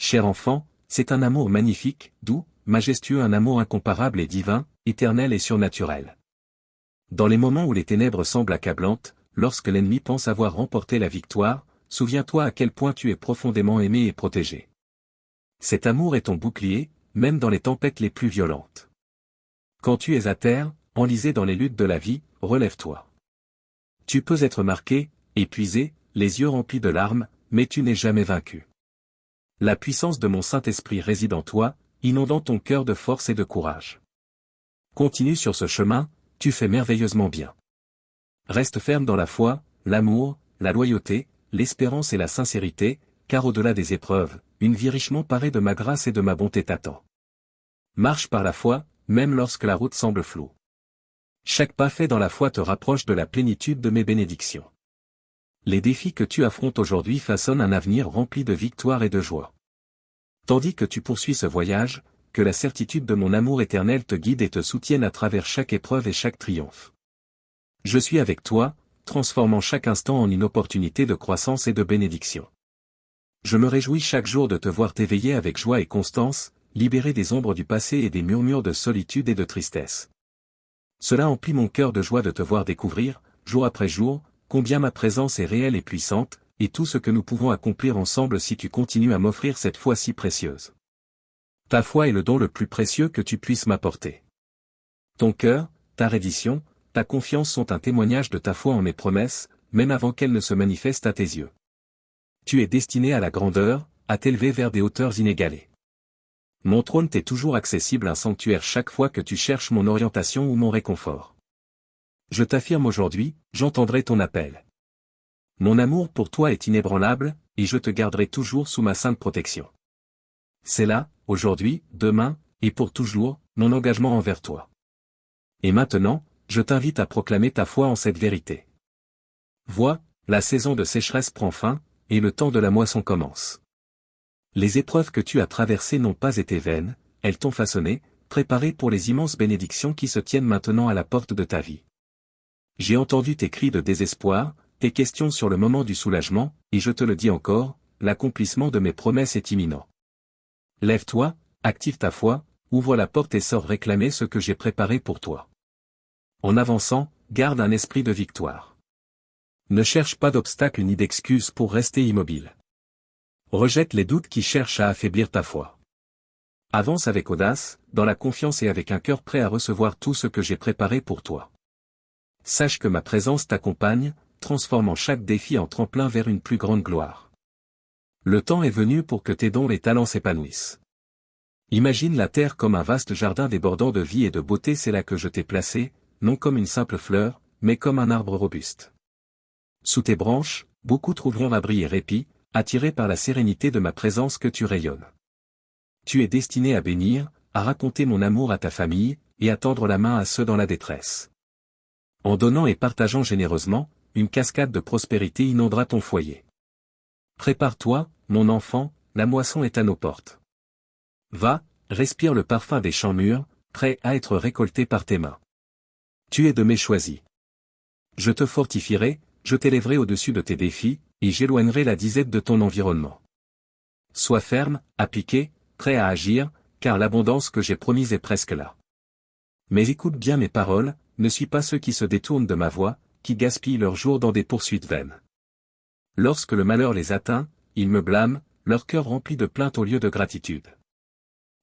Cher enfant, c'est un amour magnifique, doux, majestueux, un amour incomparable et divin, éternel et surnaturel. Dans les moments où les ténèbres semblent accablantes, lorsque l'ennemi pense avoir remporté la victoire, souviens-toi à quel point tu es profondément aimé et protégé. Cet amour est ton bouclier, même dans les tempêtes les plus violentes. Quand tu es à terre, enlisé dans les luttes de la vie, relève-toi. Tu peux être marqué, épuisé, les yeux remplis de larmes, mais tu n'es jamais vaincu. La puissance de mon Saint-Esprit réside en toi, inondant ton cœur de force et de courage. Continue sur ce chemin, tu fais merveilleusement bien. Reste ferme dans la foi, l'amour, la loyauté, l'espérance et la sincérité, car au-delà des épreuves, une vie richement parée de ma grâce et de ma bonté t'attend. Marche par la foi, même lorsque la route semble floue. Chaque pas fait dans la foi te rapproche de la plénitude de mes bénédictions. Les défis que tu affrontes aujourd'hui façonnent un avenir rempli de victoire et de joie. Tandis que tu poursuis ce voyage, que la certitude de mon amour éternel te guide et te soutienne à travers chaque épreuve et chaque triomphe. Je suis avec toi, transformant chaque instant en une opportunité de croissance et de bénédiction. Je me réjouis chaque jour de te voir t'éveiller avec joie et constance, libéré des ombres du passé et des murmures de solitude et de tristesse. Cela emplit mon cœur de joie de te voir découvrir, jour après jour, combien ma présence est réelle et puissante, et tout ce que nous pouvons accomplir ensemble si tu continues à m'offrir cette foi si précieuse. Ta foi est le don le plus précieux que tu puisses m'apporter. Ton cœur, ta reddition, ta confiance sont un témoignage de ta foi en mes promesses, même avant qu'elles ne se manifestent à tes yeux. Tu es destiné à la grandeur, à t'élever vers des hauteurs inégalées. Mon trône t'est toujours accessible, un sanctuaire chaque fois que tu cherches mon orientation ou mon réconfort. Je t'affirme aujourd'hui, j'entendrai ton appel. Mon amour pour toi est inébranlable, et je te garderai toujours sous ma sainte protection. C'est là, aujourd'hui, demain, et pour toujours, mon engagement envers toi. Et maintenant, je t'invite à proclamer ta foi en cette vérité. Vois, la saison de sécheresse prend fin, et le temps de la moisson commence. Les épreuves que tu as traversées n'ont pas été vaines, elles t'ont façonné, préparé pour les immenses bénédictions qui se tiennent maintenant à la porte de ta vie. J'ai entendu tes cris de désespoir, tes questions sur le moment du soulagement, et je te le dis encore, l'accomplissement de mes promesses est imminent. Lève-toi, active ta foi, ouvre la porte et sors réclamer ce que j'ai préparé pour toi. En avançant, garde un esprit de victoire. Ne cherche pas d'obstacles ni d'excuses pour rester immobile. Rejette les doutes qui cherchent à affaiblir ta foi. Avance avec audace, dans la confiance et avec un cœur prêt à recevoir tout ce que j'ai préparé pour toi. Sache que ma présence t'accompagne, transformant chaque défi en tremplin vers une plus grande gloire. Le temps est venu pour que tes dons et talents s'épanouissent. Imagine la terre comme un vaste jardin débordant de vie et de beauté, c'est là que je t'ai placé, non comme une simple fleur, mais comme un arbre robuste. Sous tes branches, beaucoup trouveront abri et répit, attirés par la sérénité de ma présence que tu rayonnes. Tu es destiné à bénir, à raconter mon amour à ta famille, et à tendre la main à ceux dans la détresse. En donnant et partageant généreusement, une cascade de prospérité inondera ton foyer. Prépare-toi, mon enfant, la moisson est à nos portes. Va, respire le parfum des champs mûrs, prêt à être récolté par tes mains. Tu es de mes choisis. Je te fortifierai, je t'élèverai au-dessus de tes défis, et j'éloignerai la disette de ton environnement. Sois ferme, appliqué, prêt à agir, car l'abondance que j'ai promise est presque là. Mais écoute bien mes paroles, ne suis pas ceux qui se détournent de ma voix, qui gaspillent leurs jours dans des poursuites vaines. Lorsque le malheur les atteint, ils me blâment, leur cœur rempli de plaintes au lieu de gratitude.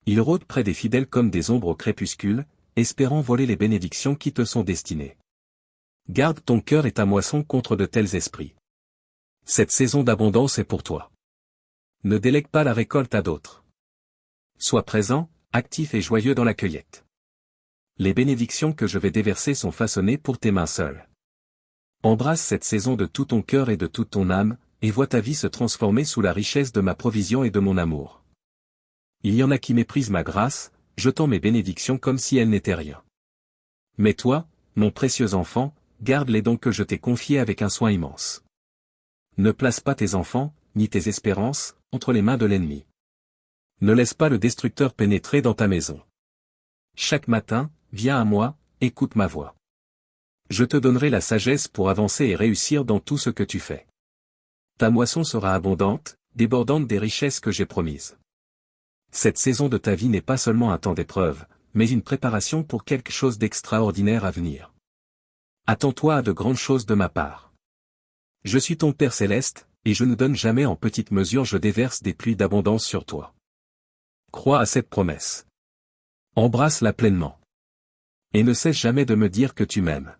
Ils rôdent près des fidèles comme des ombres au crépuscule, espérant voler les bénédictions qui te sont destinées. Garde ton cœur et ta moisson contre de tels esprits. Cette saison d'abondance est pour toi. Ne délègue pas la récolte à d'autres. Sois présent, actif et joyeux dans la cueillette. Les bénédictions que je vais déverser sont façonnées pour tes mains seules. Embrasse cette saison de tout ton cœur et de toute ton âme, et vois ta vie se transformer sous la richesse de ma provision et de mon amour. Il y en a qui méprisent ma grâce, jetant mes bénédictions comme si elles n'étaient rien. Mais toi, mon précieux enfant, garde les dons que je t'ai confiés avec un soin immense. Ne place pas tes enfants, ni tes espérances, entre les mains de l'ennemi. Ne laisse pas le destructeur pénétrer dans ta maison. Chaque matin, viens à moi, écoute ma voix. Je te donnerai la sagesse pour avancer et réussir dans tout ce que tu fais. Ta moisson sera abondante, débordante des richesses que j'ai promises. Cette saison de ta vie n'est pas seulement un temps d'épreuve, mais une préparation pour quelque chose d'extraordinaire à venir. Attends-toi à de grandes choses de ma part. Je suis ton Père céleste, et je ne donne jamais en petite mesure, je déverse des pluies d'abondance sur toi. Crois à cette promesse. Embrasse-la pleinement. Et ne cesse jamais de me dire que tu m'aimes.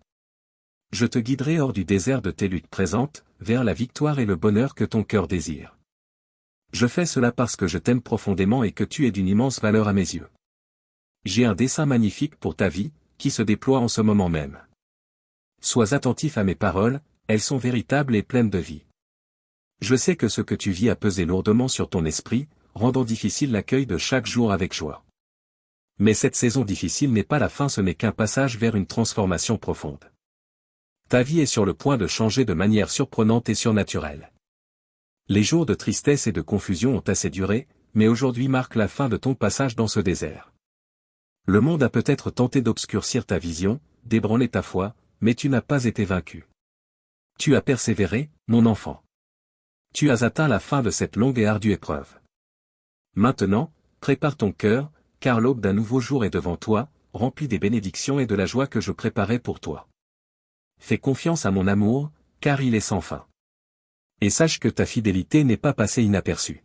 Je te guiderai hors du désert de tes luttes présentes, vers la victoire et le bonheur que ton cœur désire. Je fais cela parce que je t'aime profondément et que tu es d'une immense valeur à mes yeux. J'ai un dessein magnifique pour ta vie, qui se déploie en ce moment même. Sois attentif à mes paroles, elles sont véritables et pleines de vie. Je sais que ce que tu vis a pesé lourdement sur ton esprit, rendant difficile l'accueil de chaque jour avec joie. Mais cette saison difficile n'est pas la fin, ce n'est qu'un passage vers une transformation profonde. Ta vie est sur le point de changer de manière surprenante et surnaturelle. Les jours de tristesse et de confusion ont assez duré, mais aujourd'hui marque la fin de ton passage dans ce désert. Le monde a peut-être tenté d'obscurcir ta vision, d'ébranler ta foi, mais tu n'as pas été vaincu. Tu as persévéré, mon enfant. Tu as atteint la fin de cette longue et ardue épreuve. Maintenant, prépare ton cœur, car l'aube d'un nouveau jour est devant toi, rempli des bénédictions et de la joie que je préparais pour toi. Fais confiance à mon amour, car il est sans fin. Et sache que ta fidélité n'est pas passée inaperçue.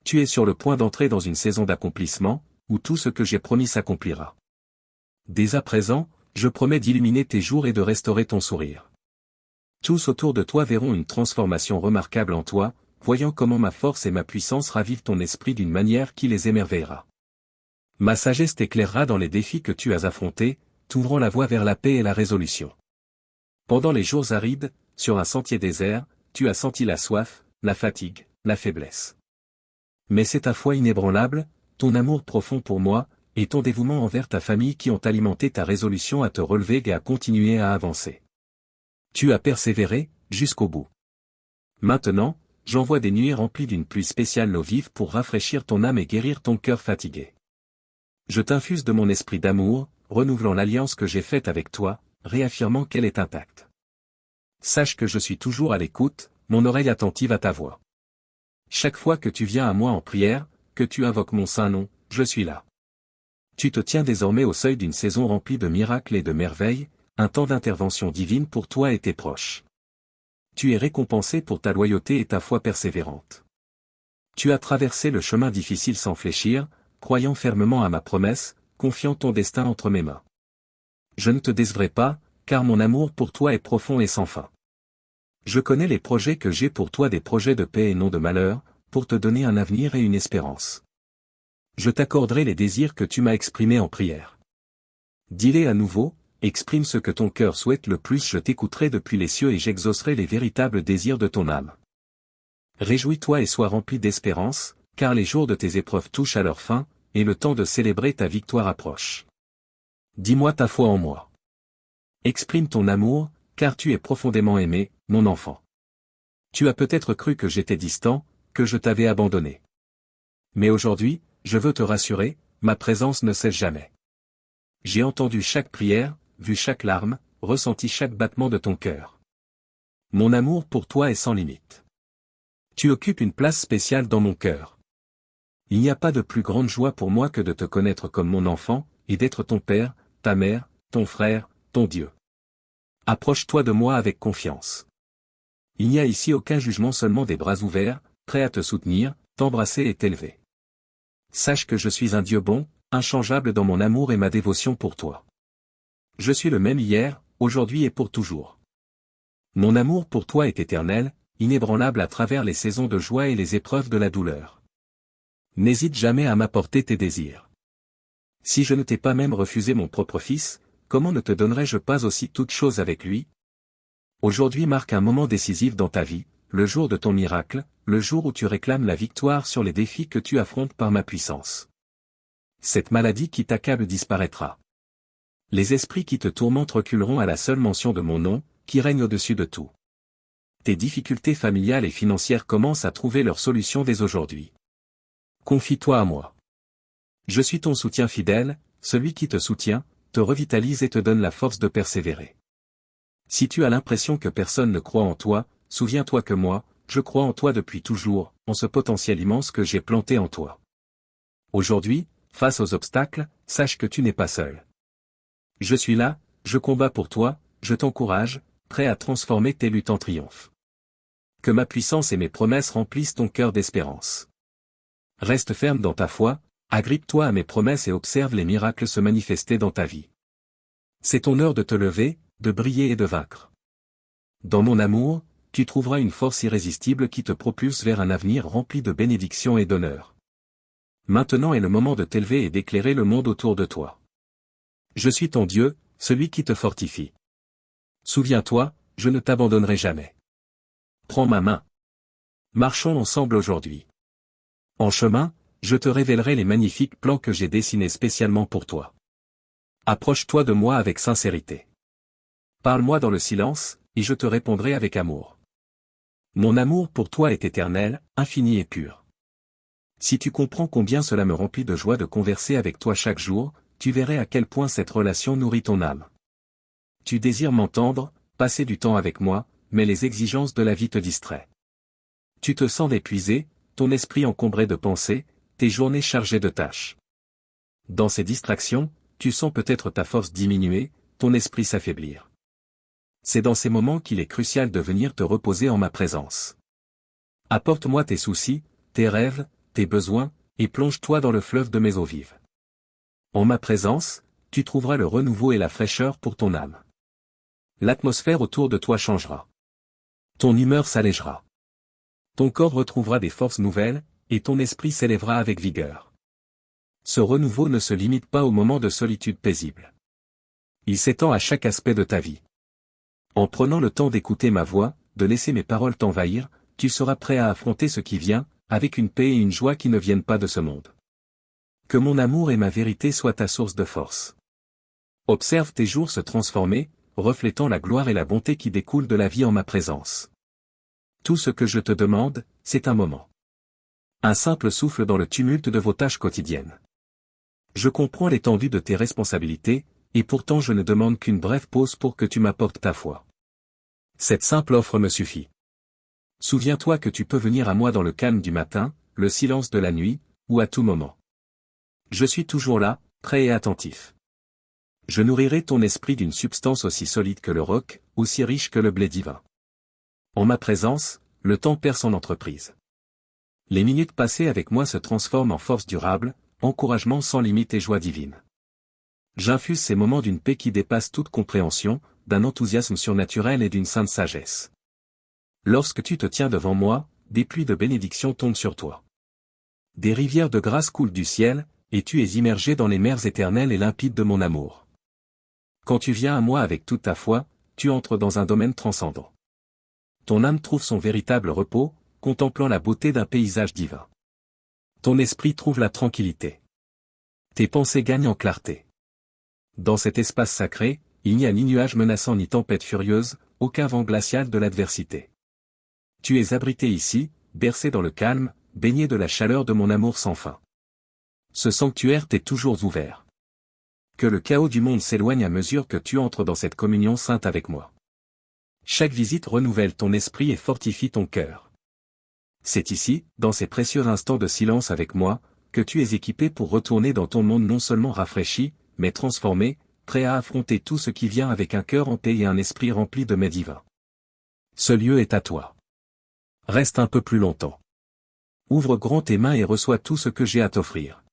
Tu es sur le point d'entrer dans une saison d'accomplissement, où tout ce que j'ai promis s'accomplira. Dès à présent, je promets d'illuminer tes jours et de restaurer ton sourire. Tous autour de toi verront une transformation remarquable en toi, voyant comment ma force et ma puissance ravivent ton esprit d'une manière qui les émerveillera. Ma sagesse t'éclairera dans les défis que tu as affrontés, t'ouvrant la voie vers la paix et la résolution. Pendant les jours arides, sur un sentier désert, tu as senti la soif, la fatigue, la faiblesse. Mais c'est ta foi inébranlable, ton amour profond pour moi, et ton dévouement envers ta famille qui ont alimenté ta résolution à te relever et à continuer à avancer. Tu as persévéré, jusqu'au bout. Maintenant, j'envoie des nuées remplies d'une pluie spéciale eau vive pour rafraîchir ton âme et guérir ton cœur fatigué. Je t'infuse de mon esprit d'amour, renouvelant l'alliance que j'ai faite avec toi, réaffirmant qu'elle est intacte. Sache que je suis toujours à l'écoute, mon oreille attentive à ta voix. Chaque fois que tu viens à moi en prière, que tu invoques mon saint nom, je suis là. Tu te tiens désormais au seuil d'une saison remplie de miracles et de merveilles, un temps d'intervention divine pour toi et tes proches. Tu es récompensé pour ta loyauté et ta foi persévérante. Tu as traversé le chemin difficile sans fléchir, croyant fermement à ma promesse, confiant ton destin entre mes mains. Je ne te décevrai pas, car mon amour pour toi est profond et sans fin. Je connais les projets que j'ai pour toi, des projets de paix et non de malheur, pour te donner un avenir et une espérance. Je t'accorderai les désirs que tu m'as exprimés en prière. Dis-les à nouveau, exprime ce que ton cœur souhaite le plus, je t'écouterai depuis les cieux et j'exaucerai les véritables désirs de ton âme. Réjouis-toi et sois rempli d'espérance, car les jours de tes épreuves touchent à leur fin, et le temps de célébrer ta victoire approche. Dis-moi ta foi en moi. Exprime ton amour, car tu es profondément aimé, mon enfant. Tu as peut-être cru que j'étais distant, que je t'avais abandonné. Mais aujourd'hui, je veux te rassurer, ma présence ne cesse jamais. J'ai entendu chaque prière, vu chaque larme, ressenti chaque battement de ton cœur. Mon amour pour toi est sans limite. Tu occupes une place spéciale dans mon cœur. Il n'y a pas de plus grande joie pour moi que de te connaître comme mon enfant, et d'être ton père, ta mère, ton frère, ton Dieu. Approche-toi de moi avec confiance. Il n'y a ici aucun jugement, seulement des bras ouverts, prêts à te soutenir, t'embrasser et t'élever. Sache que je suis un Dieu bon, inchangeable dans mon amour et ma dévotion pour toi. Je suis le même hier, aujourd'hui et pour toujours. Mon amour pour toi est éternel, inébranlable à travers les saisons de joie et les épreuves de la douleur. N'hésite jamais à m'apporter tes désirs. Si je ne t'ai pas même refusé mon propre fils, comment ne te donnerais-je pas aussi toute chose avec lui? Aujourd'hui marque un moment décisif dans ta vie, le jour de ton miracle, le jour où tu réclames la victoire sur les défis que tu affrontes par ma puissance. Cette maladie qui t'accable disparaîtra. Les esprits qui te tourmentent reculeront à la seule mention de mon nom, qui règne au-dessus de tout. Tes difficultés familiales et financières commencent à trouver leur solution dès aujourd'hui. Confie-toi à moi. Je suis ton soutien fidèle, celui qui te soutient, te revitalise et te donne la force de persévérer. Si tu as l'impression que personne ne croit en toi, souviens-toi que moi, je crois en toi depuis toujours, en ce potentiel immense que j'ai planté en toi. Aujourd'hui, face aux obstacles, sache que tu n'es pas seul. Je suis là, je combats pour toi, je t'encourage, prêt à transformer tes luttes en triomphe. Que ma puissance et mes promesses remplissent ton cœur d'espérance. Reste ferme dans ta foi, agrippe-toi à mes promesses et observe les miracles se manifester dans ta vie. C'est ton heure de te lever, de briller et de vaincre. Dans mon amour, tu trouveras une force irrésistible qui te propulse vers un avenir rempli de bénédictions et d'honneur. Maintenant est le moment de t'élever et d'éclairer le monde autour de toi. Je suis ton Dieu, celui qui te fortifie. Souviens-toi, je ne t'abandonnerai jamais. Prends ma main. Marchons ensemble aujourd'hui. En chemin, je te révélerai les magnifiques plans que j'ai dessinés spécialement pour toi. Approche-toi de moi avec sincérité. Parle-moi dans le silence, et je te répondrai avec amour. Mon amour pour toi est éternel, infini et pur. Si tu comprends combien cela me remplit de joie de converser avec toi chaque jour, tu verrais à quel point cette relation nourrit ton âme. Tu désires m'entendre, passer du temps avec moi, mais les exigences de la vie te distraient. Tu te sens épuisé, ton esprit encombré de pensées, tes journées chargées de tâches. Dans ces distractions, tu sens peut-être ta force diminuer, ton esprit s'affaiblir. C'est dans ces moments qu'il est crucial de venir te reposer en ma présence. Apporte-moi tes soucis, tes rêves, tes besoins, et plonge-toi dans le fleuve de mes eaux vives. En ma présence, tu trouveras le renouveau et la fraîcheur pour ton âme. L'atmosphère autour de toi changera. Ton humeur s'allégera. Ton corps retrouvera des forces nouvelles, et ton esprit s'élèvera avec vigueur. Ce renouveau ne se limite pas aux moments de solitude paisible. Il s'étend à chaque aspect de ta vie. En prenant le temps d'écouter ma voix, de laisser mes paroles t'envahir, tu seras prêt à affronter ce qui vient, avec une paix et une joie qui ne viennent pas de ce monde. Que mon amour et ma vérité soient ta source de force. Observe tes jours se transformer, reflétant la gloire et la bonté qui découlent de la vie en ma présence. Tout ce que je te demande, c'est un moment. Un simple souffle dans le tumulte de vos tâches quotidiennes. Je comprends l'étendue de tes responsabilités, et pourtant je ne demande qu'une brève pause pour que tu m'apportes ta foi. Cette simple offre me suffit. Souviens-toi que tu peux venir à moi dans le calme du matin, le silence de la nuit, ou à tout moment. Je suis toujours là, prêt et attentif. Je nourrirai ton esprit d'une substance aussi solide que le roc, aussi riche que le blé divin. En ma présence, le temps perd son entreprise. Les minutes passées avec moi se transforment en force durable, encouragement sans limite et joie divine. J'infuse ces moments d'une paix qui dépasse toute compréhension, d'un enthousiasme surnaturel et d'une sainte sagesse. Lorsque tu te tiens devant moi, des pluies de bénédiction tombent sur toi. Des rivières de grâce coulent du ciel, et tu es immergé dans les mers éternelles et limpides de mon amour. Quand tu viens à moi avec toute ta foi, tu entres dans un domaine transcendant. Ton âme trouve son véritable repos, contemplant la beauté d'un paysage divin. Ton esprit trouve la tranquillité. Tes pensées gagnent en clarté. Dans cet espace sacré, il n'y a ni nuage menaçant ni tempête furieuse, aucun vent glacial de l'adversité. Tu es abrité ici, bercé dans le calme, baigné de la chaleur de mon amour sans fin. Ce sanctuaire t'est toujours ouvert. Que le chaos du monde s'éloigne à mesure que tu entres dans cette communion sainte avec moi. Chaque visite renouvelle ton esprit et fortifie ton cœur. C'est ici, dans ces précieux instants de silence avec moi, que tu es équipé pour retourner dans ton monde non seulement rafraîchi, mais transformé, prêt à affronter tout ce qui vient avec un cœur en paix et un esprit rempli de mets divins. Ce lieu est à toi. Reste un peu plus longtemps. Ouvre grand tes mains et reçois tout ce que j'ai à t'offrir.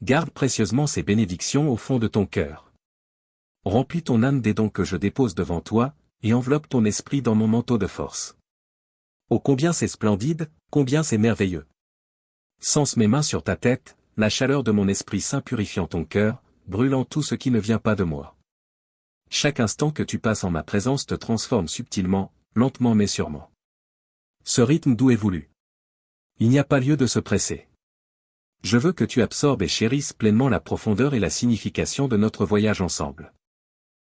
Garde précieusement ces bénédictions au fond de ton cœur. Remplis ton âme des dons que je dépose devant toi, et enveloppe ton esprit dans mon manteau de force. Oh combien c'est splendide, combien c'est merveilleux. Sens mes mains sur ta tête, la chaleur de mon esprit saint purifiant ton cœur, brûlant tout ce qui ne vient pas de moi. Chaque instant que tu passes en ma présence te transforme subtilement, lentement mais sûrement. Ce rythme doux est voulu. Il n'y a pas lieu de se presser. Je veux que tu absorbes et chérisses pleinement la profondeur et la signification de notre voyage ensemble.